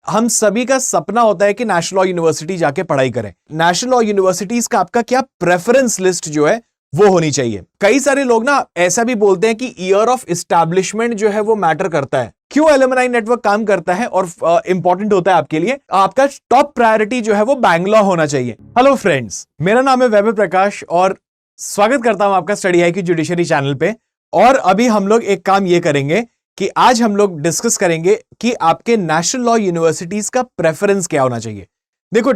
हम सभी का सपना होता है कि नेशनल लॉ यूनिवर्सिटी जाके पढ़ाई करें। नेशनल लॉ यूनिवर्सिटीज का आपका क्या प्रेफरेंस लिस्ट जो है वो होनी चाहिए। कई सारे लोग ना ऐसा भी बोलते हैं कि ईयर ऑफ एस्टैब्लिशमेंट जो है वो मैटर करता है। क्यों एलुमनाई नेटवर्क काम करता है और इंपॉर्टेंट होता है आपके लिए? आपका टॉप प्रायोरिटी जो है वो बैंगलोर होना चाहिए। हेलो फ्रेंड्स, मेरा नाम है वैभव प्रकाश और स्वागत करता हूं आपका स्टडी IQ जुडिशरी चैनल पे। और अभी हम लोग एक काम ये करेंगे कि आज हम लोग डिस्कस करेंगे कि आपके नेशनल लॉ यूनिवर्सिटीज का प्रेफरेंस क्या होना चाहिए। देखो,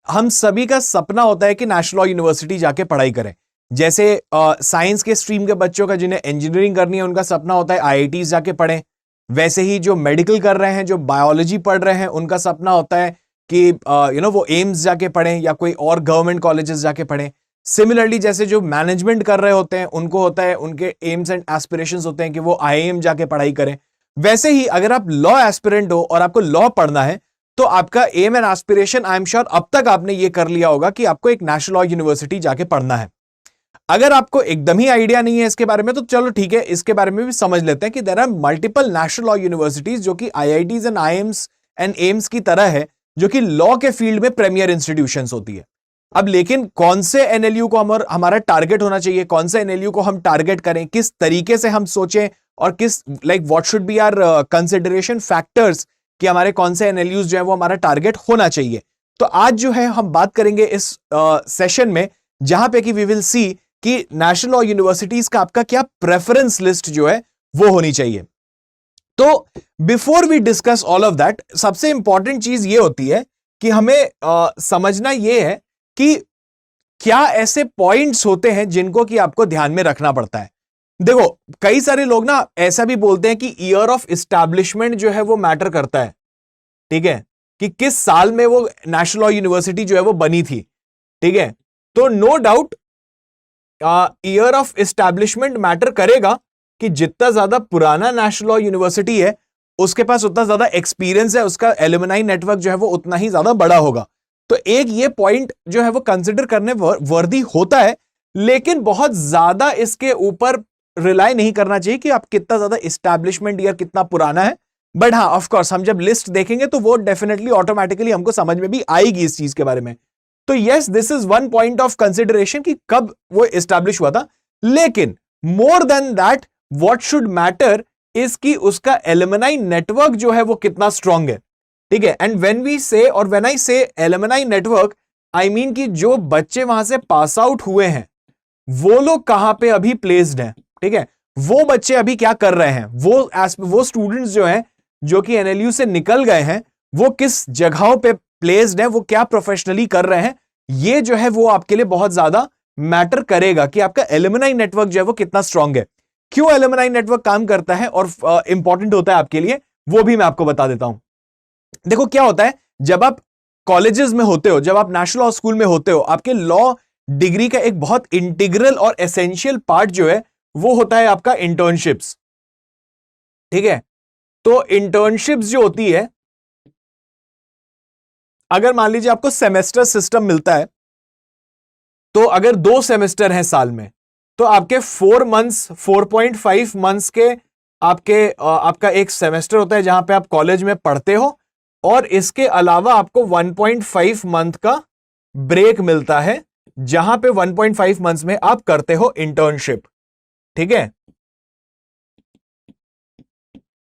हम सभी का सपना होता है कि नेशनल लॉ यूनिवर्सिटी जाके पढ़ाई करें। जैसे साइंस के स्ट्रीम के बच्चों का जिन्हें इंजीनियरिंग करनी है उनका सपना होता है IITs जाके पढ़ें। वैसे ही जो मेडिकल कर रहे हैं, जो बायोलॉजी पढ़ रहे हैं, उनका सपना होता है कि वो एम्स जाके पढ़ें या कोई और गवर्नमेंट कॉलेजेस जाके पढ़ें। सिमिलरली जैसे जो मैनेजमेंट कर रहे होते हैं उनको होता है, उनके एम्स एंड एस्पिरेशंस होते हैं कि वो IIM जाके पढ़ाई करें। वैसे ही अगर आप लॉ एस्पिरेंट हो और आपको लॉ पढ़ना है तो आपका aim and aspiration, I am sure अब तक आपने ये कर लिया होगा कि आपको एक नेशनल लॉ यूनिवर्सिटी जाके पढ़ना है। अगर आपको एकदम ही आइडिया नहीं है इसके बारे में तो चलो ठीक है, इसके बारे में भी समझ लेते हैं कि there are multiple national law universities जो कि IITs and IIMs and AIIMS की तरह है, जो कि लॉ के फील्ड में प्रीमियर इंस्टीट्यूशंस होती है। अब लेकिन कौन से NLU को हमारा टारगेट होना चाहिए, कौन से NLU को हम टारगेट करें, किस तरीके से हम सोचें और किस what should be our consideration factors कि हमारे कौन से NLUs जो है वो हमारा टारगेट होना चाहिए। तो आज जो है हम बात करेंगे इस सेशन में, जहां पे कि वी विल सी कि नेशनल लॉ यूनिवर्सिटीज का आपका क्या प्रेफरेंस लिस्ट जो है वो होनी चाहिए। तो before we discuss all of that, सबसे इंपॉर्टेंट चीज ये होती है कि हमें समझना यह है कि क्या ऐसे पॉइंट्स होते हैं जिनको कि आपको ध्यान में रखना पड़ता है। देखो, कई सारे लोग ना ऐसा भी बोलते हैं कि ईयर ऑफ एस्टैब्लिशमेंट जो है वो मैटर करता है, ठीक है, कि किस साल में वो नेशनल लॉ यूनिवर्सिटी जो है वो बनी थी, ठीक है। तो no doubt year of establishment matter करेगा कि जितना ज्यादा पुराना नेशनल लॉ यूनिवर्सिटी है उसके पास उतना ज्यादा एक्सपीरियंस है, उसका एलुमनाई नेटवर्क जो है वो उतना ही ज्यादा बड़ा होगा। तो एक ये पॉइंट जो है वो कंसिडर करने वर्दी होता है, लेकिन बहुत ज्यादा इसके ऊपर रिलाई नहीं करना चाहिए कि आप कितना ज्यादा एस्टैब्लिशमेंट ईयर कितना पुराना है। बट हाँ, ऑफ कोर्स हम जब लिस्ट देखेंगे तो वो डेफिनेटली ऑटोमेटिकली हमको समझ में भी आएगी इस चीज के बारे में। तो yes, this is one point of consideration कि कब वो एस्टैब्लिश हुआ था। लेकिन more than that what should matter is कि उसका एलुमनाई नेटवर्क जो है वो कितना स्ट्रांग है, ठीक है। एंड व्हेन आई से एलुमनाई नेटवर्क, आई मीन कि जो बच्चे वहां से पास आउट हुए हैं वो लोग कहां पे अभी प्लेस्ड हैं, ठीक है। वो बच्चे अभी क्या कर रहे हैं, वो स्टूडेंट्स जो हैं जो कि NLU से निकल गए हैं वो किस जगहों पे प्लेस्ड हैं, वो क्या प्रोफेशनली कर रहे हैं, ये जो है वो आपके लिए बहुत ज्यादा मैटर करेगा कि आपका एलुमनाई नेटवर्क जो है वो कितना स्ट्रांग है। क्यों एलुमनाई नेटवर्क काम करता है और इंपॉर्टेंट होता है आपके लिए, वो भी मैं आपको बता देता हूं। देखो, क्या होता है जब आप कॉलेजेस में होते हो, जब आप नेशनल लॉ स्कूल में होते हो, आपके लॉ डिग्री का एक बहुत इंटीग्रल और एसेंशियल पार्ट जो है वो होता है आपका इंटर्नशिप्स, ठीक है। तो इंटर्नशिप्स जो होती है, अगर मान लीजिए आपको सेमेस्टर सिस्टम मिलता है, तो अगर 2 सेमेस्टर हैं साल में तो आपके 4 मंथ्स 4.5 मंथ्स के आपका एक सेमेस्टर होता है जहां पे आप कॉलेज में पढ़ते हो, और इसके अलावा आपको 1.5 मंथ का ब्रेक मिलता है जहां पे 1.5 मंथ्स में आप करते हो इंटर्नशिप, ठीक है।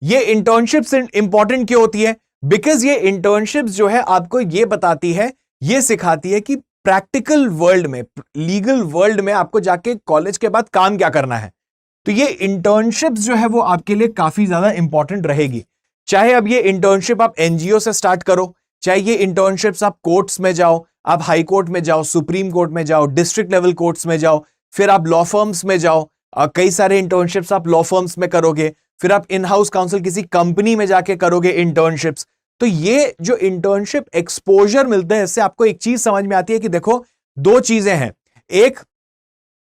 ये इंटर्नशिप्स इंपॉर्टेंट क्यों होती है? बिकॉज ये इंटर्नशिप्स जो है आपको ये बताती है, ये सिखाती है कि प्रैक्टिकल वर्ल्ड में, लीगल वर्ल्ड में आपको जाके कॉलेज के बाद काम क्या करना है। तो ये इंटर्नशिप्स जो है वो आपके लिए काफी ज्यादा इंपॉर्टेंट रहेगी। चाहे अब ये इंटर्नशिप आप NGO से स्टार्ट करो, चाहे ये इंटर्नशिप्स आप कोर्ट्स में जाओ, आप हाई कोर्ट में जाओ, सुप्रीम कोर्ट में जाओ, डिस्ट्रिक्ट लेवल कोर्ट्स में जाओ, फिर आप लॉ फर्म्स में जाओ, कई सारे इंटर्नशिप्स आप लॉ फर्म्स में करोगे, फिर आप इन हाउस काउंसिल किसी कंपनी में जाके करोगे इंटर्नशिप्स। तो ये जो इंटर्नशिप एक्सपोजर मिलते हैं, इससे आपको एक चीज समझ में आती है कि देखो, 2 चीजें हैं। एक,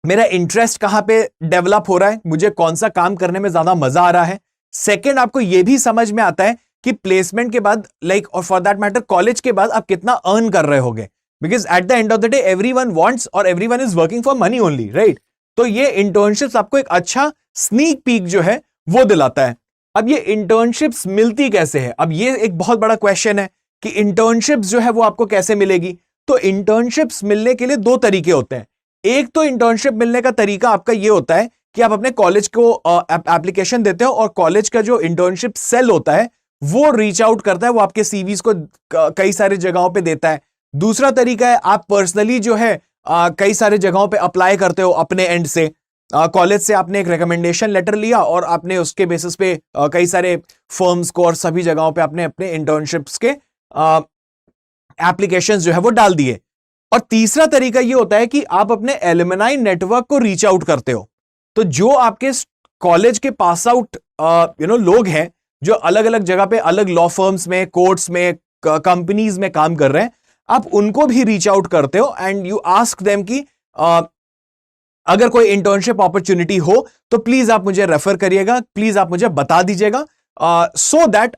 मेरा इंटरेस्ट कहां पे डेवलप हो रहा है, मुझे कौन सा काम करने में ज्यादा मजा आ रहा है। सेकेंड, आपको यह भी समझ में आता है कि प्लेसमेंट के बाद और फॉर दैट मैटर कॉलेज के बाद आप कितना अर्न कर रहे होगे, because at the end of the day everyone wants और everyone is working for money only, right. तो ये इंटर्नशिप्स आपको एक अच्छा स्नीक पीक जो है वो दिलाता है। अब ये इंटर्नशिप्स मिलती कैसे है, अब ये एक बहुत बड़ा क्वेश्चन है कि इंटर्नशिप्स जो है वो आपको कैसे मिलेगी। तो इंटर्नशिप्स मिलने के लिए दो तरीके होते हैं। एक तो इंटर्नशिप मिलने का तरीका आपका ये होता है कि आप अपने कॉलेज को एप्लीकेशन देते हो और कॉलेज का जो इंटर्नशिप सेल होता है वो रीच आउट करता है, वो आपके सीवीज को कई सारी जगहों पे देता है। दूसरा तरीका है आप पर्सनली जो है कई सारी जगहों पे अप्लाई करते हो अपने एंड से। कॉलेज से आपने एक रिकमेंडेशन लेटर लिया और आपने उसके बेसिस पे कई सारे फर्म्स को और सभी जगहों पे आपने अपने इंटर्नशिप्स के एप्लीकेशंस जो है वो डाल दिए। और तीसरा तरीका ये होता है कि आप अपने एलुमनाई नेटवर्क को रीच आउट करते हो। तो जो आपके कॉलेज के पास आउट लोग हैं जो अलग अलग जगह पे अलग लॉ फर्म्स में, कोर्ट्स में, कंपनीज में काम कर रहे हैं, आप उनको भी रीच आउट करते हो एंड यू आस्क देम कि अगर कोई इंटर्नशिप अपॉर्चुनिटी हो तो प्लीज आप मुझे रेफर करिएगा, प्लीज आप मुझे बता दीजिएगा so that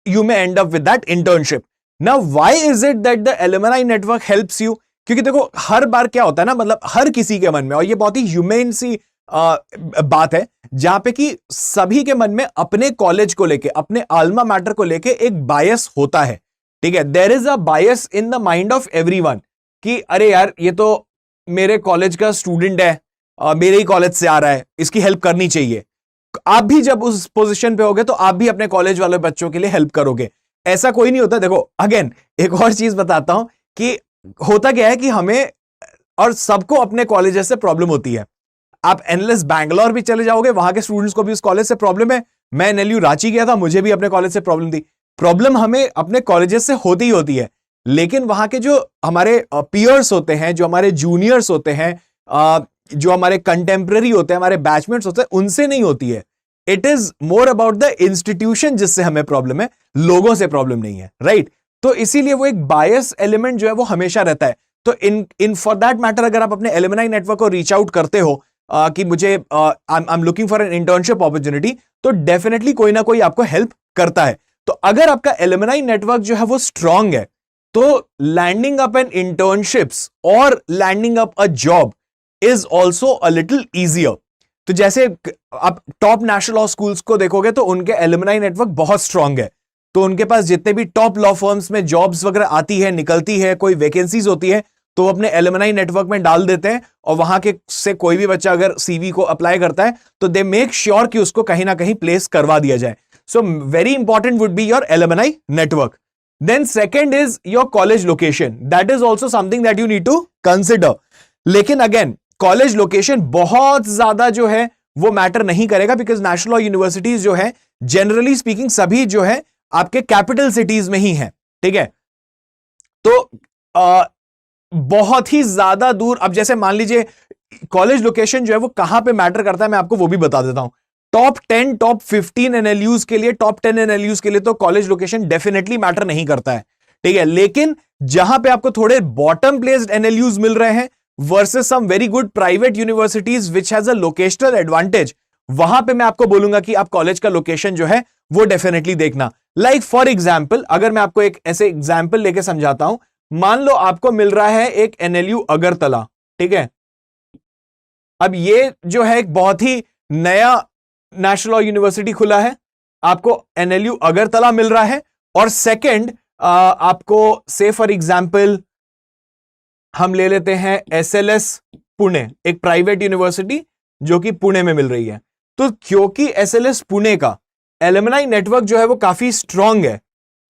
you may end up with that internship. Now, why is it that the alumni network helps you? क्योंकि देखो हर बार क्या होता है ना, मतलब हर किसी के मन में, और ये बहुत ही ह्यूमेन सी बात है जहां पे कि सभी के मन में अपने कॉलेज को लेके, अपने आल्मा मैटर को लेके एक बायस होता है। ठीक है, there is a bias in the mind of everyone कि अरे यार ये तो मेरे कॉलेज का स्टूडेंट है, मेरे ही कॉलेज से आ रहा है, इसकी हेल्प करनी चाहिए। आप भी जब उस पोजीशन पे होगे तो आप भी अपने कॉलेज वाले बच्चों के लिए हेल्प करोगे। ऐसा कोई नहीं होता। देखो अगेन एक और चीज बताता हूं कि होता क्या है कि हमें और सबको अपने कॉलेज से प्रॉब्लम होती है। आप एनएलएस बैंगलोर भी चले जाओगे, वहां के स्टूडेंट्स को भी उस कॉलेज से प्रॉब्लम है। मैं एनएलयू रांची गया था, मुझे भी अपने कॉलेज से प्रॉब्लम थी। प्रॉब्लम हमें अपने कॉलेजेस से होती ही होती है, लेकिन वहां के जो हमारे पीयर्स होते हैं, जो हमारे जूनियर्स होते हैं, जो हमारे कंटेम्पररी होते हैं, हमारे बैचमेट्स होते हैं, उनसे नहीं होती है। It is more about the institution जिससे हमें प्रॉब्लम है, लोगों से प्रॉब्लम नहीं है, राइट? तो इसीलिए वो एक बायस एलिमेंट जो है वो हमेशा रहता है। तो इन फॉर दैट मैटर अगर आप अपने एलुमनाई नेटवर्क को रीच आउट करते हो कि मुझे I am looking for an internship opportunity, तो डेफिनेटली कोई ना कोई आपको हेल्प करता है। तो अगर आपका एलुमनाई नेटवर्क जो है वो स्ट्रांग है तो लैंडिंग अप एन इंटर्नशिप्स और landing up a job is also a little easier. तो जैसे आप टॉप नेशनल लॉ स्कूल्स को देखोगे तो उनके एलुमनाई नेटवर्क बहुत स्ट्रांग है। तो उनके पास जितने भी टॉप लॉ फर्म्स में जॉब्स वगैरह आती है, निकलती है, कोई वैकेंसीज होती है, तो अपने एलुमनाई नेटवर्क में डाल देते हैं और वहां के से कोई भी बच्चा अगर सीवी को अप्लाई करता है तो दे मेक श्योर कि उसको कहीं ना कहीं प्लेस करवा दिया जाए। So very important would be your alumni network. Then second is your college location. That is also something that you need to consider. लेकिन अगेन कॉलेज लोकेशन बहुत ज्यादा जो है वो मैटर नहीं करेगा, बिकॉज नेशनल लॉ यूनिवर्सिटीज जो है जनरली स्पीकिंग सभी जो है आपके कैपिटल सिटीज में ही है। ठीक है, तो बहुत ही ज्यादा दूर, अब जैसे मान लीजिए कॉलेज लोकेशन जो है वो कहां पे मैटर करता है, मैं आपको वो भी बता देता हूं। टॉप 10, टॉप 15 एनएलयूज के लिए, टॉप 10 एनएलयूज के लिए तो कॉलेज लोकेशन डेफिनेटली मैटर नहीं करता है। ठीक है, लेकिन जहां पे आपको थोड़े बॉटम प्लेस्ड एनएलयूज मिल रहे हैं versus some very good private universities which has a locational advantage, वहां पे मैं आपको बोलूंगा कि आप कॉलेज का लोकेशन जो है वो डेफिनेटली देखना। लाइक फॉर एग्जाम्पल, अगर मैं आपको एक ऐसे एग्जाम्पल लेके समझाता हूं, मान लो आपको मिल रहा है एक एनएलयू अगरतला। ठीक है, अब ये जो है एक बहुत ही नया नेशनल लॉ यूनिवर्सिटी खुला है, आपको एनएलयू अगरतला मिल रहा है। और सेकंड आपको से फॉर एग्जांपल हम ले लेते हैं एसएलएस पुणे, एक प्राइवेट यूनिवर्सिटी जो कि पुणे में मिल रही है। तो क्योंकि एसएलएस पुणे का एलुमनाई नेटवर्क जो है वो काफी स्ट्रांग है,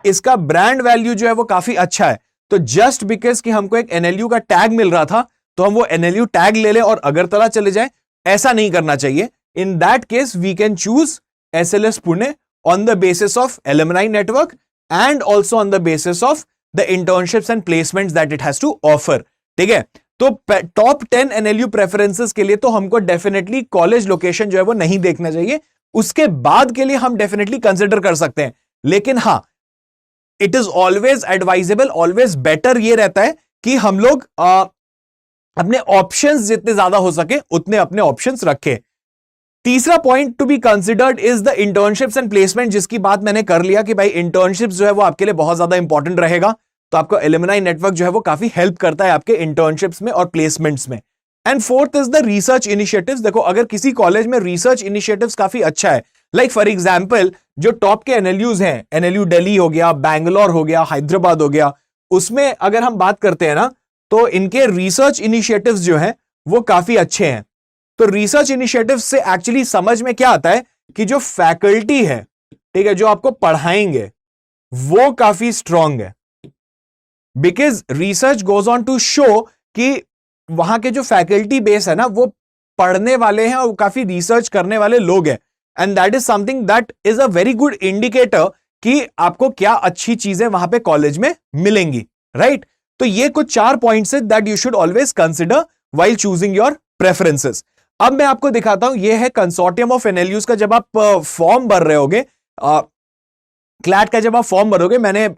इसका ब्रांड वैल्यू जो है वो काफी अच्छा है, तो जस्ट बिकॉज कि हमको एक एनएलयू का टैग मिल रहा था तो हम वो एनएलयू टैग ले लें और अगरतला चले जाएं, ऐसा नहीं करना चाहिए। In that case, we can choose SLS Pune on the basis of alumni network and also on the basis of the internships and placements that it has to offer. ठीक है, तो टॉप 10 एनएलयू प्रेफरेंसेस के लिए तो हमको definitely college location जो है वो नहीं देखना चाहिए, उसके बाद के लिए हम डेफिनेटली कंसिडर कर सकते हैं। लेकिन हां, it is always advisable, always better ये रहता है कि हम लोग अपने ऑप्शंस जितने ज्यादा हो सके उतने अपने ऑप्शंस रखें। तीसरा point to be considered is the internships and placement, जिसकी बात मैंने कर लिया कि भाई इंटर्नशिप्स जो है वो आपके लिए बहुत ज्यादा इंपॉर्टेंट रहेगा, तो आपको एलुमनाई नेटवर्क जो है वो काफी हेल्प करता है आपके इंटर्नशिप्स में और प्लेसमेंट्स में। And fourth is the research initiatives. देखो अगर किसी कॉलेज में रिसर्च इनिशिएटिव्स काफी अच्छा है, लाइक फॉर एग्जाम्पल जो टॉप के एनएलयूज हैं, एनएलयू दिल्ली हो गया, बैंगलोर हो गया, हैदराबाद हो गया, उसमें अगर हम बात करते हैं ना तो इनके रिसर्च इनिशिएटिव्स जो हैं वो काफी अच्छे हैं। तो रिसर्च इनिशिएटिव्स से एक्चुअली समझ में क्या आता है कि जो फैकल्टी है, ठीक है, जो आपको पढ़ाएंगे वो काफी स्ट्रांग है, because research goes on to show कि वहां के जो फैकल्टी बेस है ना वो पढ़ने वाले हैं और काफी रिसर्च करने वाले लोग हैं, and that is something that is a very good indicator कि आपको क्या अच्छी चीजें वहां पे कॉलेज में मिलेंगी, राइट? तो ये कुछ 4 पॉइंट्स है that you should always consider while choosing your preferences. अब मैं आपको दिखाता हूं, ये है कंसोर्टियम ऑफ एनएलयूज का जब आप फॉर्म भर रहे होगे, क्लैट का जब आप फॉर्म भरोगे, मैंने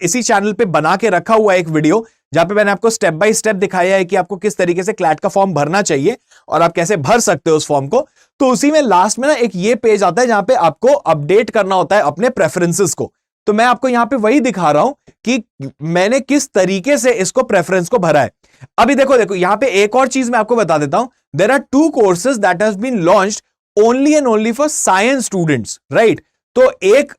इसी चैनल पे बना के रखा हुआ एक वीडियो जहां पे मैंने आपको स्टेप बाय स्टेप दिखाया है कि आपको किस तरीके से क्लैट का फॉर्म भरना चाहिए और आप कैसे भर सकते हो उस फॉर्म को। तो उसी में लास्ट में ना एक ये पेज आता है जहां पे आपको अपडेट करना होता है अपने प्रेफरेंसेस को। तो मैं आपको यहां पे वही दिखा रहा हूं कि मैंने किस तरीके से इसको प्रेफरेंस को भरा है। अभी देखो यहां पे एक और चीज मैं आपको बता देता हूं, there are 2 courses that has been launched only and only for science students, right? तो एक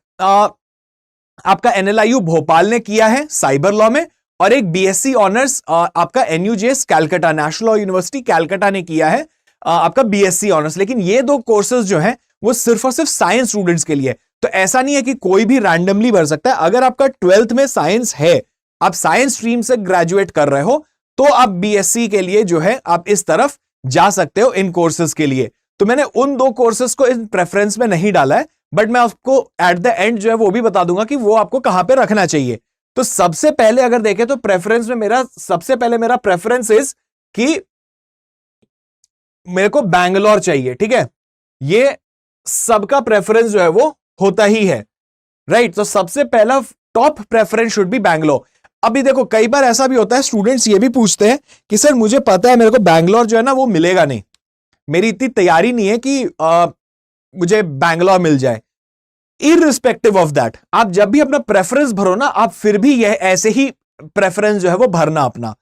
आपका एनएलआईयू भोपाल ने किया है साइबर लॉ में, और एक बीएससी ऑनर्स आपका NUJS Calcutta, national law university Calcutta ने किया है आपका बीएससी ऑनर्स। लेकिन ये 2 कोर्सेज जो हैं वो सिर्फ और सिर्फ साइंस स्टूडेंट्स के लिए। तो ऐसा नहीं है कि कोई भी रैंडमली भर सकता है। अगर आपका 12th में साइंस है, आप साइंस स्ट्रीम से ग्रेजुएट कर रहे हो, तो आप बीएससी के लिए जो है आप इस तरफ जा सकते हो इन कोर्सेज के लिए। तो मैंने उन 2 कोर्सेज को इन प्रेफरेंस में नहीं डाला है, बट मैं आपको एट द एंड जो है वो भी बता दूंगा कि वो आपको कहां पे रखना चाहिए। तो सबसे पहले अगर देखें तो प्रेफरेंस में मेरा सबसे पहले मेरा प्रेफरेंस इज कि मेरे को बैंगलोर चाहिए, ठीक है? ये सबका प्रेफरेंस जो है वो होता ही है, राइट? तो सबसे पहला top preference should be Bangalore. अभी देखो कई बार ऐसा भी होता है, स्टूडेंट्स ये भी पूछते हैं कि सर मुझे पता है मेरे को बैंगलोर जो है ना वो मिलेगा नहीं, मेरी इतनी तैयारी नहीं है कि मुझे बैंगलोर मिल जाए। इररिस्पेक्टिव ऑफ दैट, आप जब भी अपना प्रेफरेंस भरो ना, आप फिर भी यह ऐसे ही प्रेफरेंस जो है वो भरना अपना।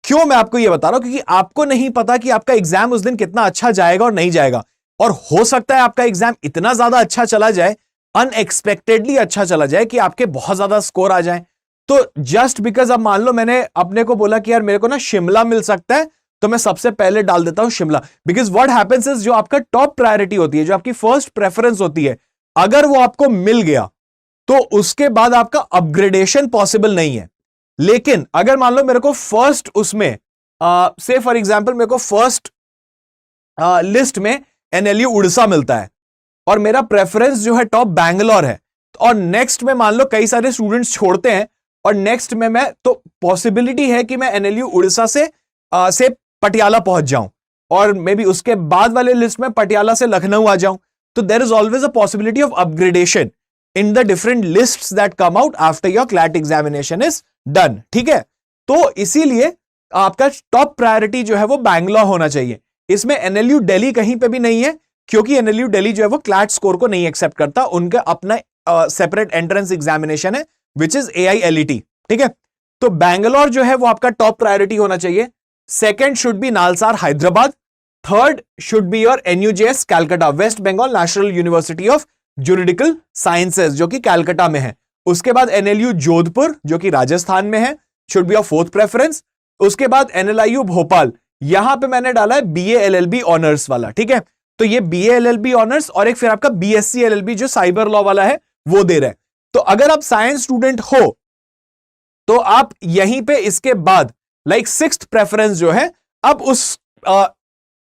क्यों मैं आपको यह बता रहा हूं? क्योंकि आपको नहीं पता कि आपका एग्जाम उस दिन कितना अच्छा जाएगा और नहीं जाएगा, और हो सकता है आपका एग्जाम इतना ज्यादा अच्छा चला जाए, अनएक्सपेक्टेडली अच्छा चला जाए कि आपके बहुत ज्यादा स्कोर आ जाए। तो जस्ट बिकॉज अब मान लो मैंने अपने को बोला कि यार मेरे को ना शिमला मिल सकता है, तो मैं सबसे पहले डाल देता हूं Shimla. Because what happens is, जो आपका टॉप प्रायोरिटी होती है, जो आपकी फर्स्ट प्रेफरेंस होती है, अगर वो आपको मिल गया तो उसके बाद आपका अपग्रेडेशन पॉसिबल नहीं है। लेकिन अगर मान लो मेरे को फर्स्ट उसमें से फॉर एग्जांपल मेरे को फर्स्ट लिस्ट में एनएलयू उड़ीसा मिलता है और मेरा प्रेफरेंस जो है टॉप बैंगलोर है, और नेक्स्ट में मान लो कई सारे स्टूडेंट्स छोड़ते हैं और नेक्स्ट में मैं, तो पॉसिबिलिटी है कि मैं एनएलयू उड़ीसा से पटियाला पहुंच जाऊं, और मे बी उसके बाद वाले लिस्ट में पटियाला से लखनऊ आ जाऊं। तो there is always a possibility of upgradation in the different lists that come out after your CLAT examination is done, ठीक है? तो इसीलिए आपका टॉप प्रायोरिटी जो है वो बैंगलोर होना चाहिए। इसमें एनएलयू दिल्ली कहीं पे भी नहीं है, क्योंकि एनएलयू दिल्ली जो है वो क्लैट स्कोर को नहीं एक्सेप्ट करता, उनका अपना सेपरेट एंट्रेंस एग्जामिनेशन है विच इज AILET, ठीक है? तो बैंगलोर जो है वो आपका टॉप प्रायोरिटी होना चाहिए। Second should be NALSAR Hyderabad, third should be your NUJS Calcutta, west Bengal national university of juridical sciences, जो कि कैलकाटा में है। उसके बाद NLU जोधपुर जो कि राजस्थान में है, should be your fourth preference. उसके बाद NLIU भोपाल, यहां पे मैंने डाला है BA LLB ऑनर्स वाला, ठीक है? तो ये BA LLB ऑनर्स और एक फिर आपका BSc LLB जो साइबर लॉ वाला है वो दे रहे हैं। तो अगर आप साइंस स्टूडेंट हो तो आप यहीं पे इसके बाद लाइक सिक्स्थ प्रेफरेंस जो है अब उस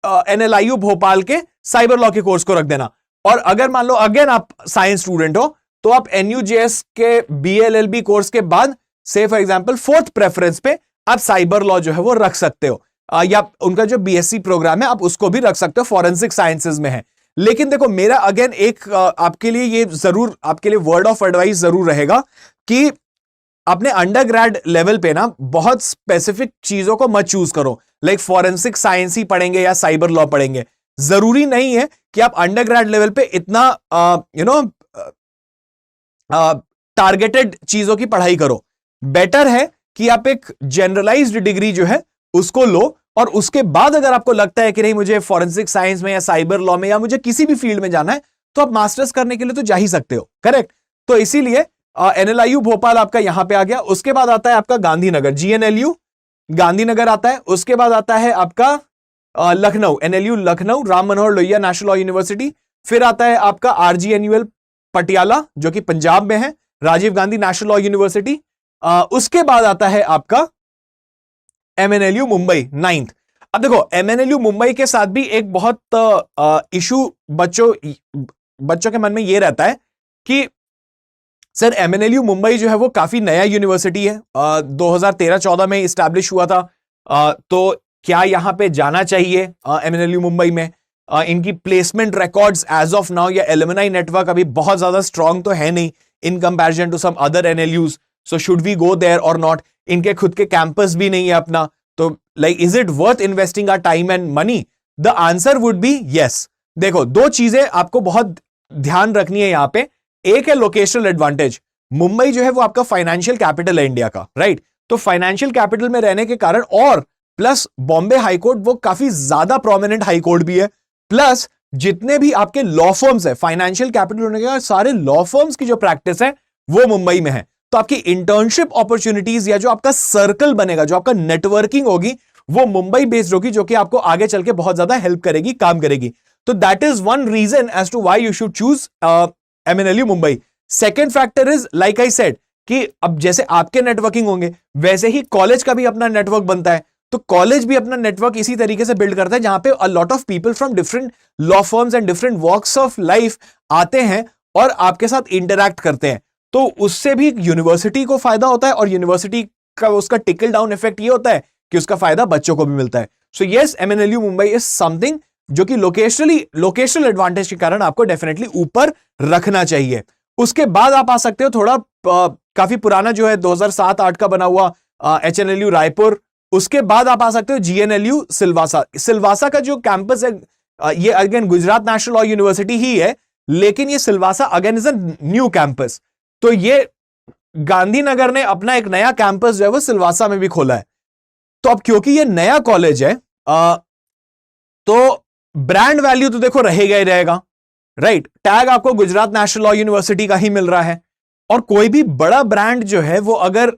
NLIU भोपाल के साइबर लॉ के कोर्स को रख देना। और अगर मान लो अगेन आप साइंस स्टूडेंट हो तो आप NUJS के BA LLB कोर्स के बाद से फॉर एग्जांपल फोर्थ प्रेफरेंस पे आप साइबर लॉ जो है वो रख सकते हो, या उनका जो BSc प्रोग्राम है आप उसको भी रख सकते हो, फॉरेंसिक साइंसेज में है। लेकिन देखो मेरा अगेन एक आपके लिए ये जरूर, आपके लिए वर्ड ऑफ एडवाइस जरूर रहेगा कि अपने अंडरग्रेड लेवल पे ना बहुत स्पेसिफिक चीजों को मत चूज करो, लाइक फॉरेंसिक साइंस ही पढ़ेंगे या साइबर लॉ पढ़ेंगे। जरूरी नहीं है कि आप अंडरग्रेड लेवल पे इतना टारगेटेड चीजों की पढ़ाई करो। बेटर है कि आप एक जनरलाइज्ड डिग्री जो है उसको लो, और उसके बाद अगर आपको लगता है कि नहीं मुझे फॉरेंसिक साइंस में या साइबर लॉ में या मुझे किसी भी फील्ड में जाना है, तो आप मास्टर्स करने के लिए तो जा ही सकते हो, करेक्ट। तो इसीलिए NLIU भोपाल आपका यहां पे आ गया। उसके बाद आता है आपका गांधीनगर, GNLU गांधीनगर आता है। उसके बाद आता है आपका Lucknow, NLU Lucknow, Ram Manohar Lohia national law university. फिर आता है आपका RGNUL पटियाला जो कि पंजाब में है, Rajiv Gandhi national law university. उसके बाद आता है आपका MNLU मुंबई 9th। अब देखो MNLU मुंबई के साथ भी एक बहुत इशू बच्चों के मन में यह रहता है कि सर MNLU मुंबई जो है वो काफी नया यूनिवर्सिटी है, 2013-14 में इस्टेब्लिश हुआ था। तो क्या यहां पे जाना चाहिए MNLU मुंबई में? इनकी placement records as of now या एलुमनाई नेटवर्क अभी बहुत ज्यादा स्ट्रांग तो है नहीं in comparison to some other NLUs, so should we go there और नॉट? इनके खुद के कैंपस भी नहीं है अपना, तो like is it worth investing our time and money? The answer would be yes. देखो दो चीजें आपको बहुत ध्यान रखनी है यहां पे। एक है लोकेशनल एडवांटेज। मुंबई जो है वो आपका फाइनेंशियल कैपिटल है इंडिया का, राइट? तो फाइनेंशियल कैपिटल में रहने के कारण और प्लस बॉम्बे हाईकोर्ट वो काफी ज्यादा प्रोमिनेंट हाईकोर्ट भी है, प्लस जितने भी आपके लॉ फर्म्स है फाइनेंशियल कैपिटल होने के कारण सारे लॉ फर्म्स की जो प्रैक्टिस है वो मुंबई में है। तो आपकी इंटर्नशिप अपॉर्चुनिटीज या जो आपका सर्कल बनेगा, जो आपका नेटवर्किंग होगी वो मुंबई बेस्ड होगी, जो कि आपको आगे चल के बहुत ज्यादा हेल्प करेगी, काम करेगी। तो that is one reason as to why you should choose MNLU Mumbai. Second factor is like I said कि अब जैसे आपके नेटवर्किंग होंगे वैसे ही कॉलेज का भी अपना नेटवर्क बनता है। तो कॉलेज भी अपना नेटवर्क इसी तरीके से बिल्ड करता है जहां पे a lot of people from different law firms and different walks of life आते हैं और आपके साथ इंटरैक्ट करते हैं। तो उससे भी यूनिवर्सिटी को फायदा होता है और यूनिवर्सिटी का उसका टिकल डाउन इफेक्ट ये होता है कि उसका फायदा बच्चों को भी मिलता है। So yes, MNLU Mumbai is something जो कि लोकेशनल एडवांटेज के कारण आपको डेफिनेटली ऊपर रखना चाहिए। उसके बाद आप आ सकते हो थोड़ा काफी पुराना जो है 2007-8 का बना हुआ HNLU रायपुर। उसके बाद आप आ सकते हो GNLU सिलवासा। सिलवासा का जो कैंपस है ये again Gujarat national law university ही है, लेकिन ये Silvassa again is a new campus. तो ये गांधीनगर ने अपना एक नया कैंपस जो है वो सिलवासा में भी खोला है। तो अब क्योंकि ये नया कॉलेज है तो ब्रांड वैल्यू तो देखो रहेगा ही रहेगा, राइट? टैग आपको गुजरात नेशनल लॉ यूनिवर्सिटी का ही मिल रहा है। और कोई भी बड़ा ब्रांड जो है वो अगर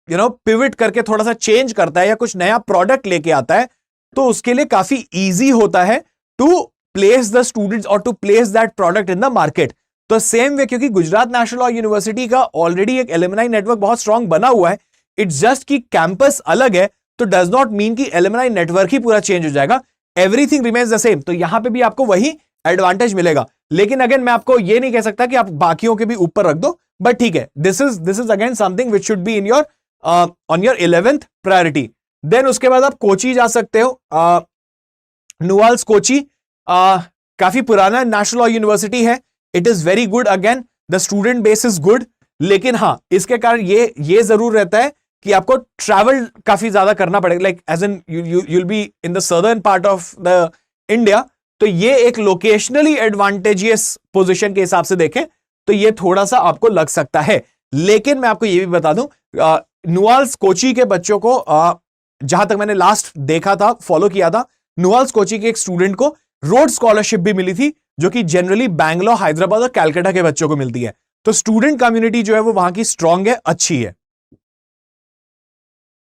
पिविट करके थोड़ा सा चेंज करता है या कुछ नया प्रोडक्ट लेके आता है तो उसके लिए काफी इजी होता है टू प्लेस द स्टूडेंट्स और to place that product in the market. तो सेम वे क्योंकि गुजरात नेशनल लॉ यूनिवर्सिटी का ऑलरेडी एक एलुमनाई नेटवर्क बहुत स्ट्रांग बना हुआ है, इट्स जस्ट कि कैंपस अलग है, तो डज नॉट मीन कि एलुमनाई नेटवर्क ही पूरा चेंज हो जाएगा। Everything remains the same. तो यहां पे भी आपको वही एडवांटेज मिलेगा। लेकिन अगेन मैं आपको ये नहीं कह सकता कि आप बाकियों के भी ऊपर रख दो, बट ठीक है, this is again something which should be in your own your 11th priority. Then उसके बाद आप कोची जा सकते हो। नुआल्स कोची काफी पुराना नेशनल लॉ यूनिवर्सिटी है। It is very good, again the student base is good. लेकिन हाँ, इसके कारण ये जरूर रहता है कि आपको ट्रैवल काफी ज्यादा करना पड़ेगा, like as an you'll be in the southern part of the India. तो ये एक लोकेशनली एडवांटेजियस पोजीशन के हिसाब से देखें तो ये थोड़ा सा आपको लग सकता है। लेकिन मैं आपको ये भी बता दूं, नुआल्स कोची के बच्चों को जहां तक मैंने लास्ट देखा था, फॉलो किया था, नुआल्स कोची के एक स्टूडेंट को रोड स्कॉलरशिप भी मिली थी, जो कि जनरली बैंगलोर, हैदराबाद और कैलकाटा के बच्चों को मिलती है। तो स्टूडेंट कम्युनिटी जो है वो वहां की स्ट्रांग है, अच्छी है।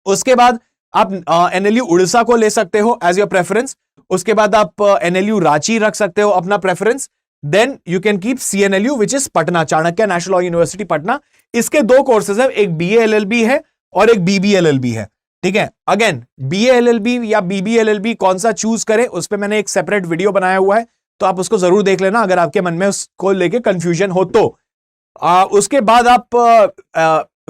उसके बाद आप NLU उड़ीसा को ले सकते हो एज योर प्रेफरेंस। उसके बाद आप NLU रांची रख सकते हो अपना preference. Then you can keep CNLU which is Patna, Chanakya national law university Patna. इसके दो कोर्सेज है, एक BA LLB है और एक BB LLB है, ठीक है। अगेन BA LLB या BB LLB कौन सा चूज करें उस पर मैंने एक सेपरेट वीडियो बनाया हुआ है, तो आप उसको जरूर देख लेना अगर आपके मन में उसको लेके कंफ्यूजन हो तो। उसके बाद आप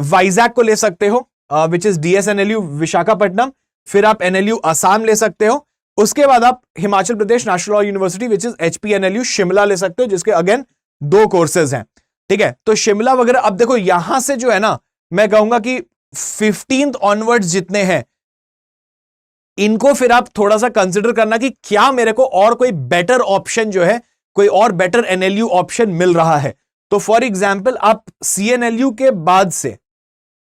वाइजैक को ले सकते हो विच इज DSNLU विशाखापट्टनम। फिर आप NLU असम ले सकते हो। उसके बाद आप Himachal Pradesh national law university which is HPNLU Shimla ले सकते हो, जिसके अगेन दो कोर्सेज हैं, ठीक है। तो शिमला वगैरह, अब देखो यहां से जो है ना, मैं कहूंगा कि 15th ऑनवर्ड्स जितने हैं इनको फिर आप थोड़ा सा कंसिडर करना कि क्या मेरे को और कोई बेटर ऑप्शन जो है, कोई और बेटर NLU ऑप्शन मिल रहा है। तो फॉर एग्जाम्पल आप CNLU के बाद से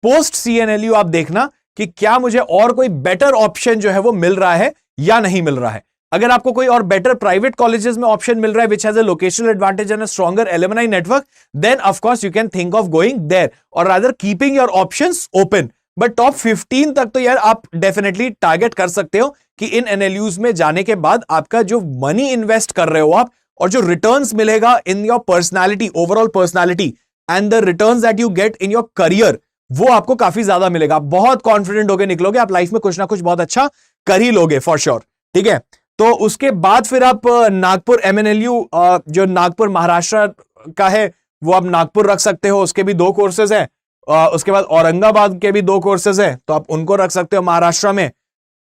पोस्ट CNLU आप देखना कि क्या मुझे और कोई बेटर ऑप्शन जो है वो मिल रहा है या नहीं मिल रहा है। अगर आपको कोई और बेटर प्राइवेट कॉलेजेस में ऑप्शन मिल रहा है which has a locational advantage and a stronger alumni network, then of course you can think of going there or rather keeping your options open. But top 15 तक तो यार आप definitely target कर सकते हो कि इन एनएलयूज में जाने के बाद आपका जो मनी इन्वेस्ट कर रहे हो आप और जो रिटर्न्स मिलेगा in your personality, overall personality and the returns that you get in your career, वो आपको काफी ज्यादा मिलेगा। बहुत कॉन्फिडेंट होकर निकलोगे, आप लाइफ में कुछ ना कुछ बहुत अच्छा कर ही लोगे फॉर श्योर। ठीक है, तो उसके बाद फिर आप नागपुर एमएनएलयू जो नागपुर महाराष्ट्र का है वो आप नागपुर रख सकते हो, उसके भी 2 कोर्सेज हैं। उसके बाद औरंगाबाद के भी 2 कोर्सेज हैं, तो आप उनको रख सकते हो महाराष्ट्र में।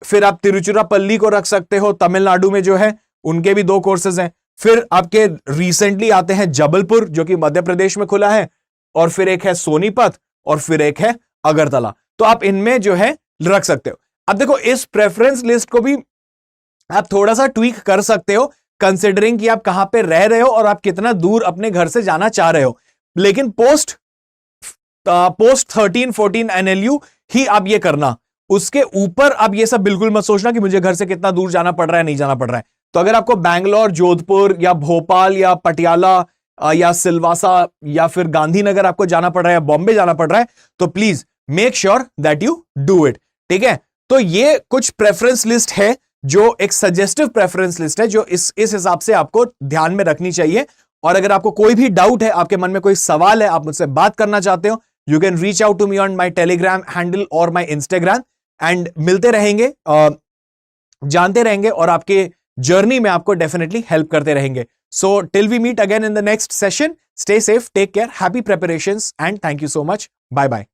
फिर आप तिरुचिरापल्ली को रख सकते हो तमिलनाडु में जो है, उनके भी 2 कोर्सेज हैं। फिर आपके रिसेंटली आते हैं जबलपुर जो कि मध्य प्रदेश में खुला है, और फिर एक है सोनीपत, और फिर एक है अगरतला। तो आप इनमें जो है रख सकते हो। अब देखो इस प्रेफरेंस लिस्ट को भी आप थोड़ा सा ट्वीक कर सकते हो कंसिडरिंग कि आप कहां पे रह रहे हो और आप कितना दूर अपने घर से जाना चाह रहे हो। लेकिन पोस्ट 13-14 एनएलयू ही आप ये करना, उसके ऊपर आप ये सब बिल्कुल मत सोचना कि मुझे घर से कितना दूर जाना पड़ रहा है, नहीं जाना पड़ रहा है। तो अगर आपको बैंगलोर, जोधपुर या भोपाल या पटियाला या सिलवासा या फिर गांधीनगर आपको जाना पड़ रहा है, बॉम्बे जाना पड़ रहा है, तो please make sure that you do it. ठीक है, तो ये कुछ प्रेफरेंस लिस्ट है जो एक सजेस्टिव प्रेफरेंस लिस्ट है जो इस हिसाब से आपको ध्यान में रखनी चाहिए। और अगर आपको कोई भी डाउट है, आपके मन में कोई सवाल है, आप मुझसे बात करना चाहते हो, you can reach out to me on my Telegram handle और माई इंस्टाग्राम, एंड मिलते रहेंगे, जानते रहेंगे और आपके जर्नी में आपको डेफिनेटली हेल्प करते रहेंगे। So till we meet again in the next session, stay safe, take care, happy preparations and thank you so much, bye bye.